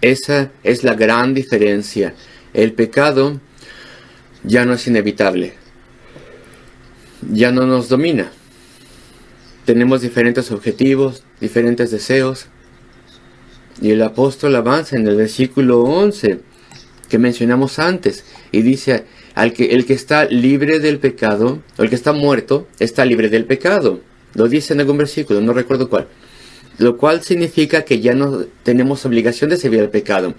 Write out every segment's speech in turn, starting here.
Esa es la gran diferencia. El pecado ya no es inevitable, ya no nos domina. Tenemos diferentes objetivos, diferentes deseos. Y el apóstol avanza en el versículo 11 que mencionamos antes y dice, el que está libre del pecado, o el que está muerto, está libre del pecado. Lo dice en algún versículo, no recuerdo cuál. Lo cual significa que ya no tenemos obligación de servir al pecado.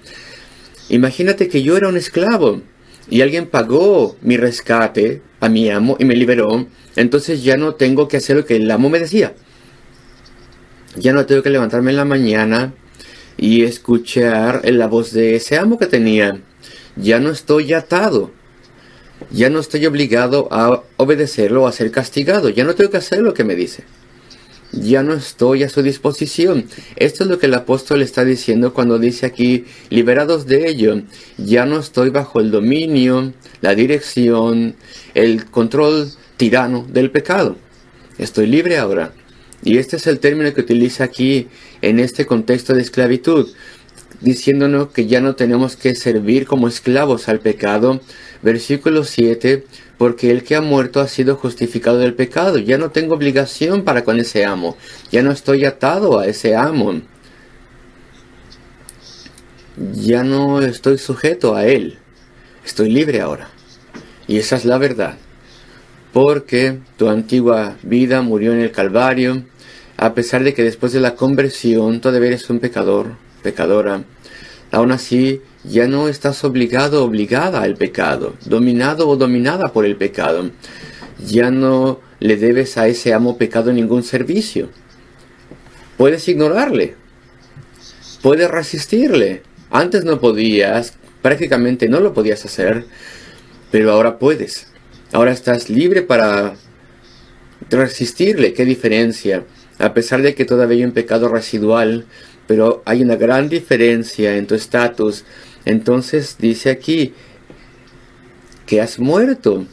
Imagínate que yo era un esclavo y alguien pagó mi rescate a mi amo y me liberó. Entonces ya no tengo que hacer lo que el amo me decía. Ya no tengo que levantarme en la mañana y escuchar la voz de ese amo que tenía. Ya no estoy atado. Ya no estoy obligado a obedecerlo o a ser castigado. Ya no tengo que hacer lo que me dice. Ya no estoy a su disposición. Esto es lo que el apóstol está diciendo cuando dice aquí, liberados de ello. Ya no estoy bajo el dominio, la dirección, el control tirano del pecado. Estoy libre ahora. Y este es el término que utiliza aquí en este contexto de esclavitud, diciéndonos que ya no tenemos que servir como esclavos al pecado. Versículo 7, porque el que ha muerto ha sido justificado del pecado. Ya no tengo obligación para con ese amo. Ya no estoy atado a ese amo. Ya no estoy sujeto a él. Estoy libre ahora. Y esa es la verdad. Porque tu antigua vida murió en el Calvario, a pesar de que después de la conversión todavía eres un pecador, pecadora. Aún así, ya no estás obligado o obligada al pecado, dominado o dominada por el pecado. Ya no le debes a ese amo pecado ningún servicio. Puedes ignorarle. Puedes resistirle. Antes no podías, prácticamente no lo podías hacer, pero ahora puedes. Ahora estás libre para resistirle. ¿Qué diferencia? A pesar de que todavía hay un pecado residual, pero hay una gran diferencia en tu estatus. Entonces dice aquí que has muerto.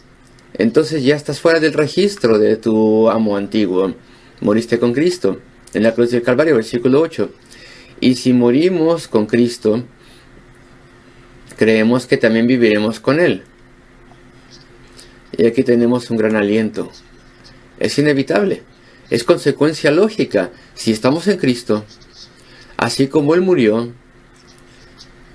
Entonces ya estás fuera del registro de tu amo antiguo. Moriste con Cristo en la cruz del Calvario, versículo 8. Y si morimos con Cristo, creemos que también viviremos con Él. Y aquí tenemos un gran aliento. Es inevitable. Es consecuencia lógica. Si estamos en Cristo, así como Él murió,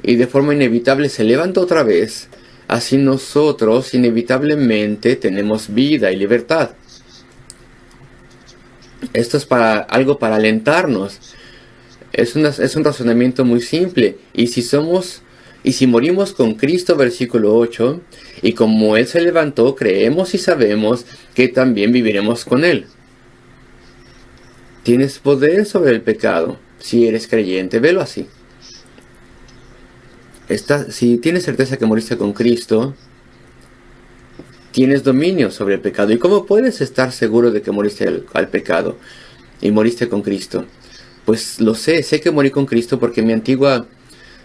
y de forma inevitable se levantó otra vez, así nosotros inevitablemente tenemos vida y libertad. Esto es algo para alentarnos. Es un razonamiento muy simple. Y si morimos con Cristo, versículo 8, y como Él se levantó, creemos y sabemos que también viviremos con Él. Tienes poder sobre el pecado. Si eres creyente, velo así. Si tienes certeza que moriste con Cristo, tienes dominio sobre el pecado. ¿Y cómo puedes estar seguro de que moriste al pecado y moriste con Cristo? Pues lo sé que morí con Cristo porque mi antigua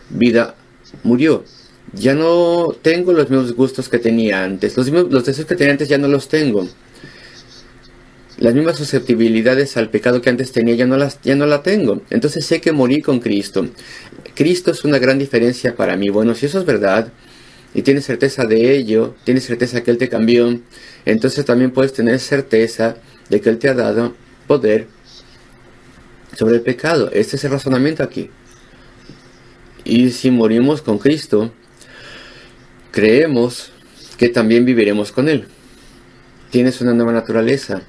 vida murió. Ya no tengo los mismos gustos que tenía antes. Los deseos que tenía antes ya no los tengo. Las mismas susceptibilidades al pecado que antes tenía ya no la tengo. Entonces sé que morí con Cristo. Cristo es una gran diferencia para mí. Bueno, si eso es verdad, y tienes certeza de ello, tienes certeza que Él te cambió, entonces también puedes tener certeza de que Él te ha dado poder sobre el pecado. Este es el razonamiento aquí. Y si morimos con Cristo, creemos que también viviremos con Él. Tienes una nueva naturaleza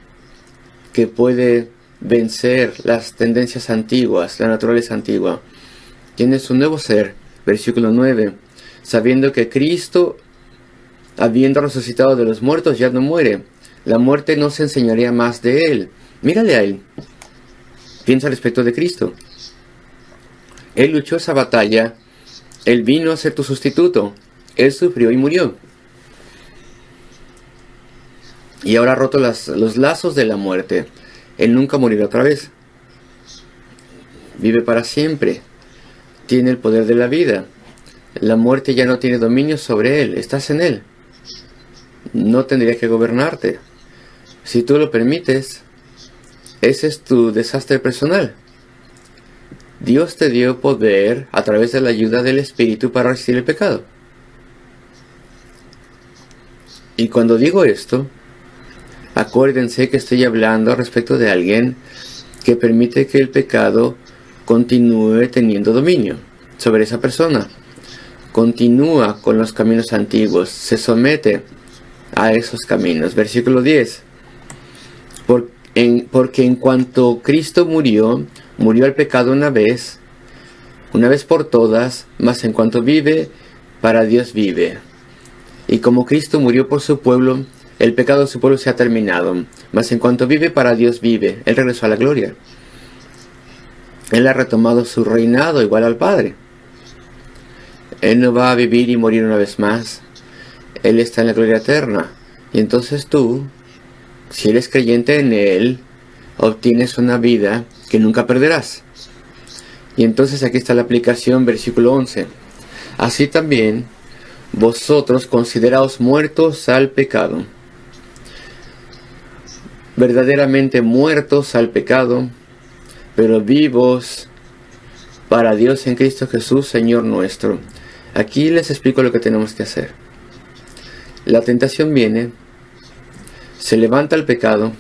que puede vencer las tendencias antiguas, la naturaleza antigua. Tienes un nuevo ser, versículo 9, sabiendo que Cristo, habiendo resucitado de los muertos, ya no muere. La muerte no se enseñaría más de Él. Mírale a Él. Piensa respecto de Cristo. Él luchó esa batalla. Él vino a ser tu sustituto. Él sufrió y murió. Y ahora ha roto los lazos de la muerte. Él nunca morirá otra vez. Vive para siempre. Tiene el poder de la vida. La muerte ya no tiene dominio sobre Él. Estás en Él. No tendría que gobernarte. Si tú lo permites, ese es tu desastre personal. Dios te dio poder a través de la ayuda del Espíritu para resistir el pecado. Y cuando digo esto, acuérdense que estoy hablando respecto de alguien que permite que el pecado continúe teniendo dominio sobre esa persona. Continúa con los caminos antiguos, se somete a esos caminos. Versículo 10. Porque en cuanto Cristo murió al pecado una vez por todas, mas en cuanto vive, para Dios vive. Y como Cristo murió por su pueblo, el pecado de su pueblo se ha terminado, mas en cuanto vive, para Dios vive. Él regresó a la gloria. Él ha retomado su reinado igual al Padre. Él no va a vivir y morir una vez más. Él está en la gloria eterna. Y entonces tú, si eres creyente en Él, obtienes una vida que nunca perderás. Y entonces aquí está la aplicación, versículo 11. Así también, vosotros consideraos muertos al pecado. Verdaderamente muertos al pecado, pero vivos para Dios en Cristo Jesús, Señor nuestro. Aquí les explico lo que tenemos que hacer. La tentación viene, se levanta el pecado,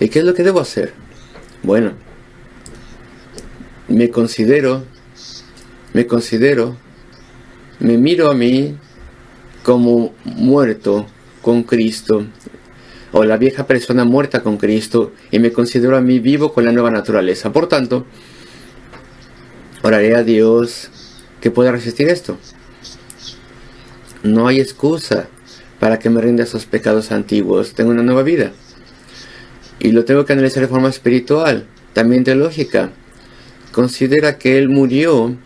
¿y qué es lo que debo hacer? Bueno, me miro a mí como muerto con Cristo, o la vieja persona muerta con Cristo, y me considero a mí vivo con la nueva naturaleza. Por tanto, oraré a Dios que pueda resistir esto. No hay excusa para que me rinda a esos pecados antiguos. Tengo una nueva vida. Y lo tengo que analizar de forma espiritual, también teológica. Considera que Él murió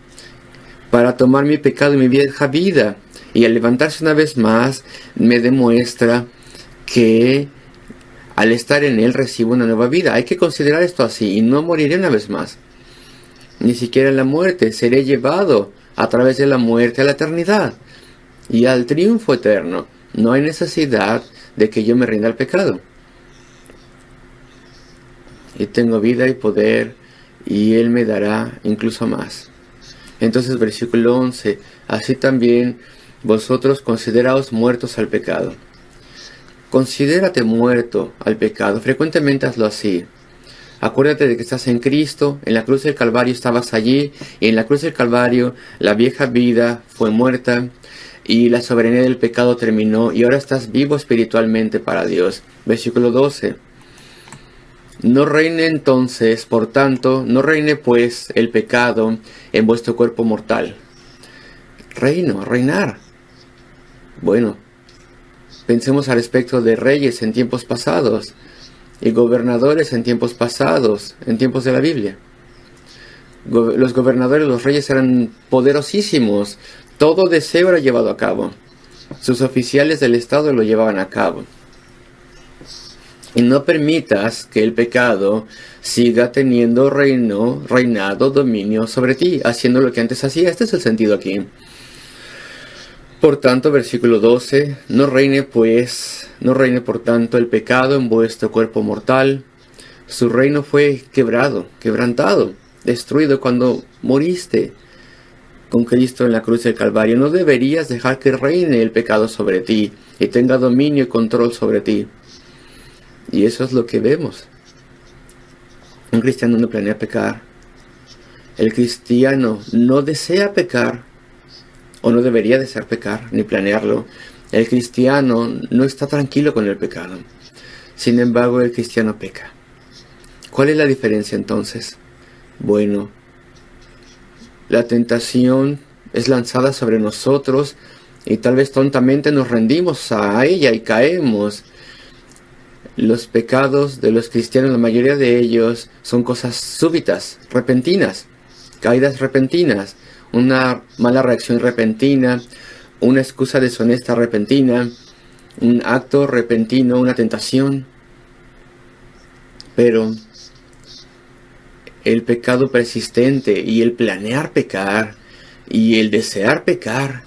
para tomar mi pecado y mi vieja vida. Y al levantarse una vez más, me demuestra que al estar en Él recibo una nueva vida. Hay que considerar esto así, y no moriré una vez más. Ni siquiera en la muerte. Seré llevado a través de la muerte a la eternidad y al triunfo eterno. No hay necesidad de que yo me rinda al pecado. Y tengo vida y poder, y Él me dará incluso más. Entonces, versículo 11. Así también vosotros consideraos muertos al pecado. Considérate muerto al pecado. Frecuentemente hazlo así. Acuérdate de que estás en Cristo. En la cruz del Calvario estabas allí. Y en la cruz del Calvario la vieja vida fue muerta. Y la soberanía del pecado terminó. Y ahora estás vivo espiritualmente para Dios. Versículo 12. No reine entonces, por tanto, no reine pues el pecado en vuestro cuerpo mortal. Reinar. Bueno, pensemos al respecto de reyes en tiempos pasados y gobernadores en tiempos pasados, en tiempos de la Biblia. Los gobernadores, los reyes eran poderosísimos. Todo deseo era llevado a cabo. Sus oficiales del Estado lo llevaban a cabo. Y no permitas que el pecado siga teniendo reinado, dominio sobre ti, haciendo lo que antes hacía. Este es el sentido aquí. Por tanto, versículo 12, no reine por tanto el pecado en vuestro cuerpo mortal. Su reino fue quebrantado, destruido cuando moriste con Cristo en la cruz del Calvario. No deberías dejar que reine el pecado sobre ti y tenga dominio y control sobre ti. Y eso es lo que vemos. Un cristiano no planea pecar. El cristiano no desea pecar, o no debería desear pecar, ni planearlo. El cristiano no está tranquilo con el pecado. Sin embargo, el cristiano peca. ¿Cuál es la diferencia entonces? Bueno, la tentación es lanzada sobre nosotros y tal vez tontamente nos rendimos a ella y caemos. Los pecados de los cristianos, la mayoría de ellos, son cosas súbitas, repentinas, caídas repentinas, una mala reacción repentina, una excusa deshonesta repentina, un acto repentino, una tentación. Pero el pecado persistente y el planear pecar y el desear pecar,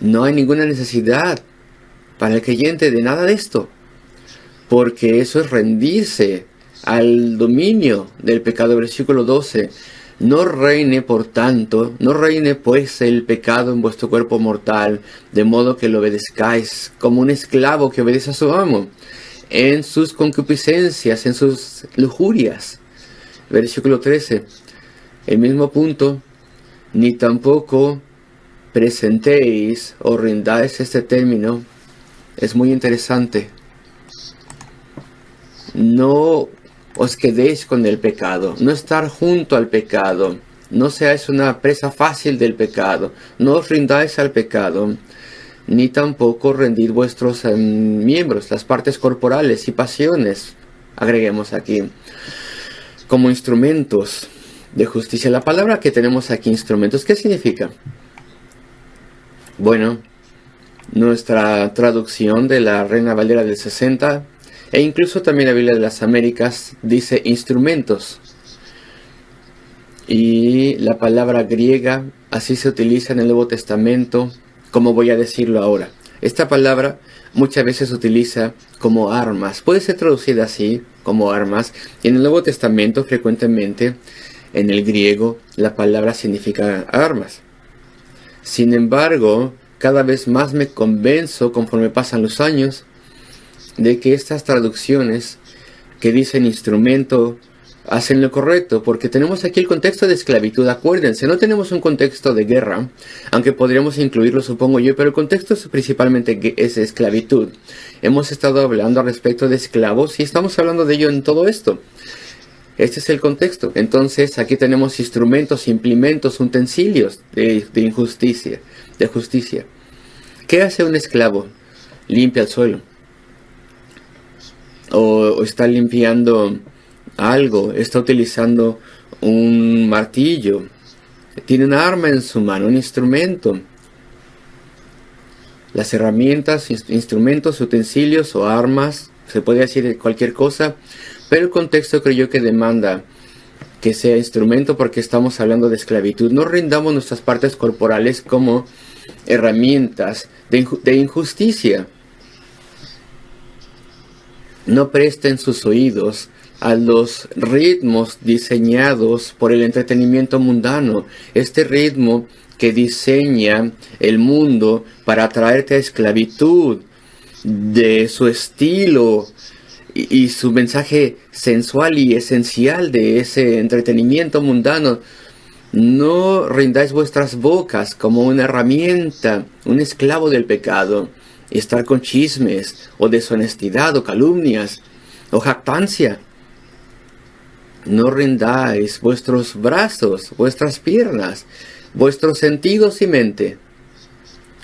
no hay ninguna necesidad para el creyente de nada de esto. Porque eso es rendirse al dominio del pecado. Versículo 12. No reine, por tanto, no reine pues el pecado en vuestro cuerpo mortal, de modo que lo obedezcáis como un esclavo que obedece a su amo, en sus concupiscencias, en sus lujurias. Versículo 13. El mismo punto, ni tampoco presentéis o rindáis. Este término es muy interesante. No os quedéis con el pecado, no estar junto al pecado, no seáis una presa fácil del pecado, no os rindáis al pecado, ni tampoco rendid vuestros miembros, las partes corporales y pasiones, agreguemos aquí, como instrumentos de justicia. La palabra que tenemos aquí, instrumentos, ¿qué significa? Bueno, nuestra traducción de la Reina Valera del 60 e incluso también la Biblia de las Américas dice instrumentos. Y la palabra griega así se utiliza en el Nuevo Testamento, como voy a decirlo ahora. Esta palabra muchas veces se utiliza como armas. Puede ser traducida así, como armas. Y en el Nuevo Testamento frecuentemente, en el griego, la palabra significa armas. Sin embargo, cada vez más me convenzo, conforme pasan los años, de que estas traducciones que dicen instrumento hacen lo correcto, porque tenemos aquí el contexto de esclavitud. Acuérdense, no tenemos un contexto de guerra, aunque podríamos incluirlo, supongo yo, pero el contexto principalmente es esclavitud. Hemos estado hablando al respecto de esclavos y estamos hablando de ello en todo esto. Este es el contexto. Entonces aquí tenemos instrumentos, implementos, utensilios de injusticia, de justicia. ¿Qué hace un esclavo? Limpia el suelo. O está limpiando algo, está utilizando un martillo, tiene una arma en su mano, un instrumento. Las herramientas, instrumentos, utensilios o armas, se puede decir cualquier cosa, pero el contexto creo yo que demanda que sea instrumento porque estamos hablando de esclavitud. No rindamos nuestras partes corporales como herramientas de injusticia. No presten sus oídos a los ritmos diseñados por el entretenimiento mundano. Este ritmo que diseña el mundo para atraerte a esclavitud, de su estilo y su mensaje sensual y esencial de ese entretenimiento mundano. No rindáis vuestras bocas como una herramienta, un esclavo del pecado. Estar con chismes, o deshonestidad, o calumnias, o jactancia. No rindáis vuestros brazos, vuestras piernas, vuestros sentidos y mente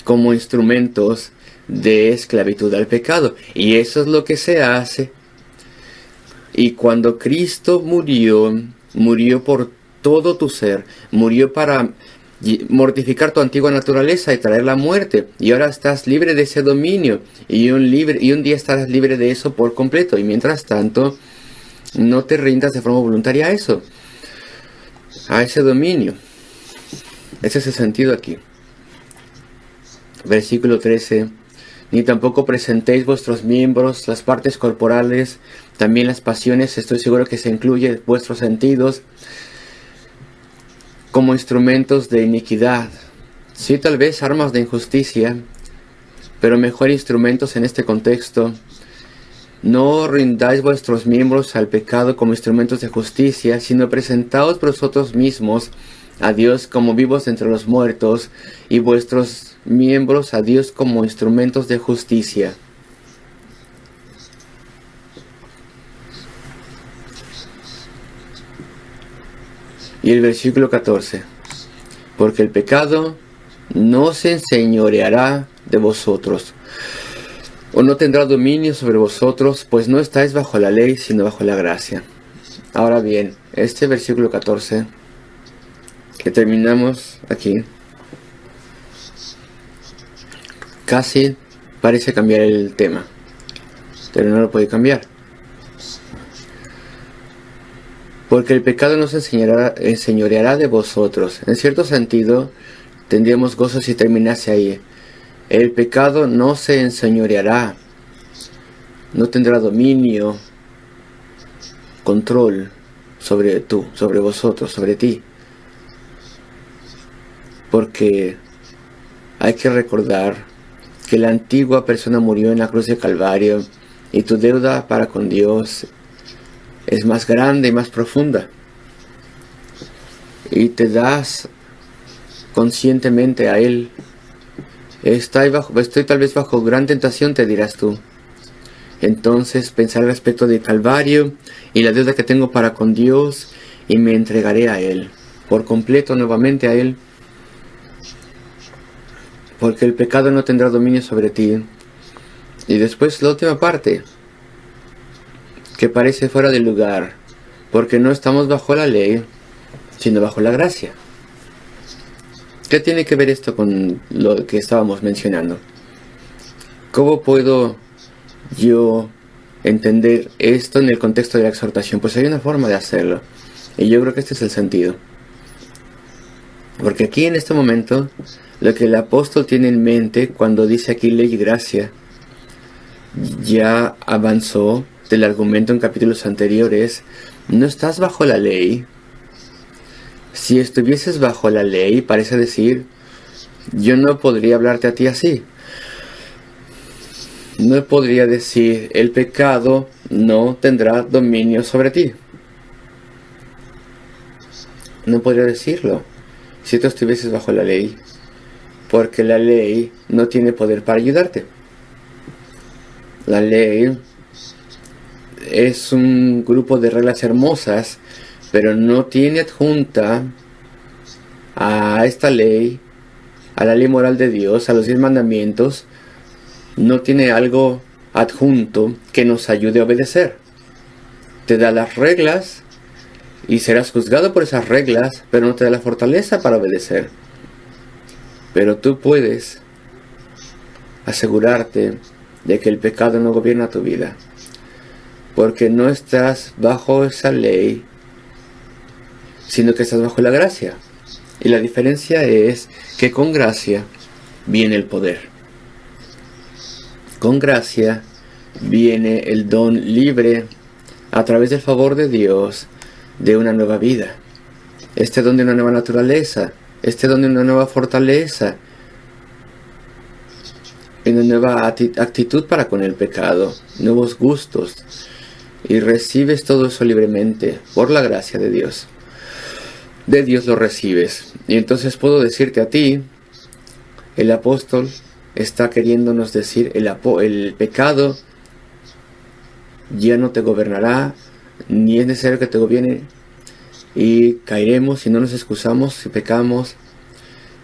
como instrumentos de esclavitud al pecado. Y eso es lo que se hace. Y cuando Cristo murió, murió por todo tu ser, murió para mortificar tu antigua naturaleza y traer la muerte, y ahora estás libre de ese dominio, y un día estarás libre de eso por completo, y mientras tanto no te rindas de forma voluntaria a eso, a ese dominio. Ese es el sentido aquí. Versículo 13. Ni tampoco presentéis vuestros miembros, las partes corporales, también las pasiones, estoy seguro que se incluye vuestros sentidos, como instrumentos de iniquidad. Sí, tal vez armas de injusticia, pero mejor instrumentos en este contexto. No rindáis vuestros miembros al pecado como instrumentos de justicia, sino presentaos vosotros mismos a Dios como vivos entre los muertos, y vuestros miembros a Dios como instrumentos de justicia. Y el versículo 14. Porque el pecado no se enseñoreará de vosotros, o no tendrá dominio sobre vosotros, pues no estáis bajo la ley, sino bajo la gracia. Ahora bien, este versículo 14, que terminamos aquí, casi parece cambiar el tema, pero no lo puede cambiar. Porque el pecado no se enseñoreará de vosotros. En cierto sentido, tendríamos gozo si terminase ahí. El pecado no se enseñoreará, no tendrá dominio, control sobre vosotros, sobre ti. porque hay que recordar que la antigua persona murió en la cruz de Calvario y tu deuda para con Dios es más grande y más profunda. Y te das conscientemente a Él. Estoy tal vez bajo gran tentación, te dirás tú. Entonces pensar al respecto del Calvario y la deuda que tengo para con Dios, y me entregaré a Él, por completo nuevamente a Él, porque el pecado no tendrá dominio sobre ti. Y después la última parte, que parece fuera de lugar, porque no estamos bajo la ley, sino bajo la gracia. ¿Qué tiene que ver esto con lo que estábamos mencionando? ¿Cómo puedo yo entender esto en el contexto de la exhortación? Pues hay una forma de hacerlo, y yo creo que este es el sentido. Porque aquí en este momento, lo que el apóstol tiene en mente cuando dice aquí ley y gracia, ya avanzó del argumento en capítulos anteriores. No estás bajo la ley. Si estuvieses bajo la ley, parece decir, yo no podría hablarte a ti así. No podría decir, el pecado no tendrá dominio sobre ti. No podría decirlo si tú estuvieses bajo la ley, porque la ley no tiene poder para ayudarte. La ley es un grupo de reglas hermosas, pero no tiene adjunta a esta ley, a la ley moral de Dios, a los 10 mandamientos, no tiene algo adjunto que nos ayude a obedecer. Te da las reglas y serás juzgado por esas reglas, pero no te da la fortaleza para obedecer. Pero tú puedes asegurarte de que el pecado no gobierna tu vida, porque no estás bajo esa ley, sino que estás bajo la gracia. Y la diferencia es que con gracia viene el poder. Con gracia viene el don libre a través del favor de Dios de una nueva vida. Este don de una nueva naturaleza, este don de una nueva fortaleza, una nueva actitud para con el pecado, nuevos gustos. Y recibes todo eso libremente por la gracia de Dios. De Dios lo recibes. Y entonces puedo decirte a ti, el apóstol está queriéndonos decir, el pecado ya no te gobernará, ni es necesario que te gobierne, y caeremos si no nos excusamos, si pecamos.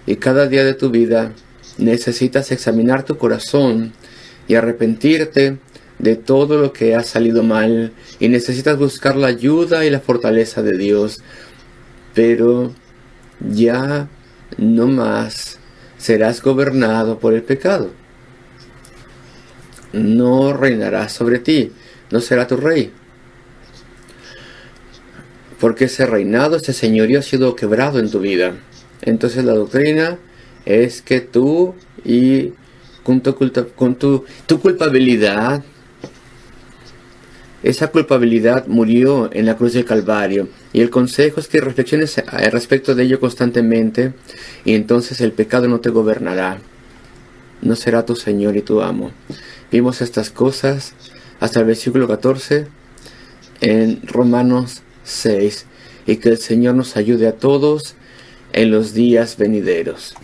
Y cada día de tu vida necesitas examinar tu corazón y arrepentirte de todo lo que ha salido mal, y necesitas buscar la ayuda y la fortaleza de Dios. Pero ya no más serás gobernado por el pecado. No reinará sobre ti, no será tu rey. Porque ese reinado, ese señorío ha sido quebrado en tu vida. Entonces la doctrina es que tú y con tu culpabilidad, esa culpabilidad murió en la cruz del Calvario. Y el consejo es que reflexiones respecto de ello constantemente, y entonces el pecado no te gobernará. No será tu Señor y tu amo. Vimos estas cosas hasta el versículo 14 en Romanos 6. Y que el Señor nos ayude a todos en los días venideros.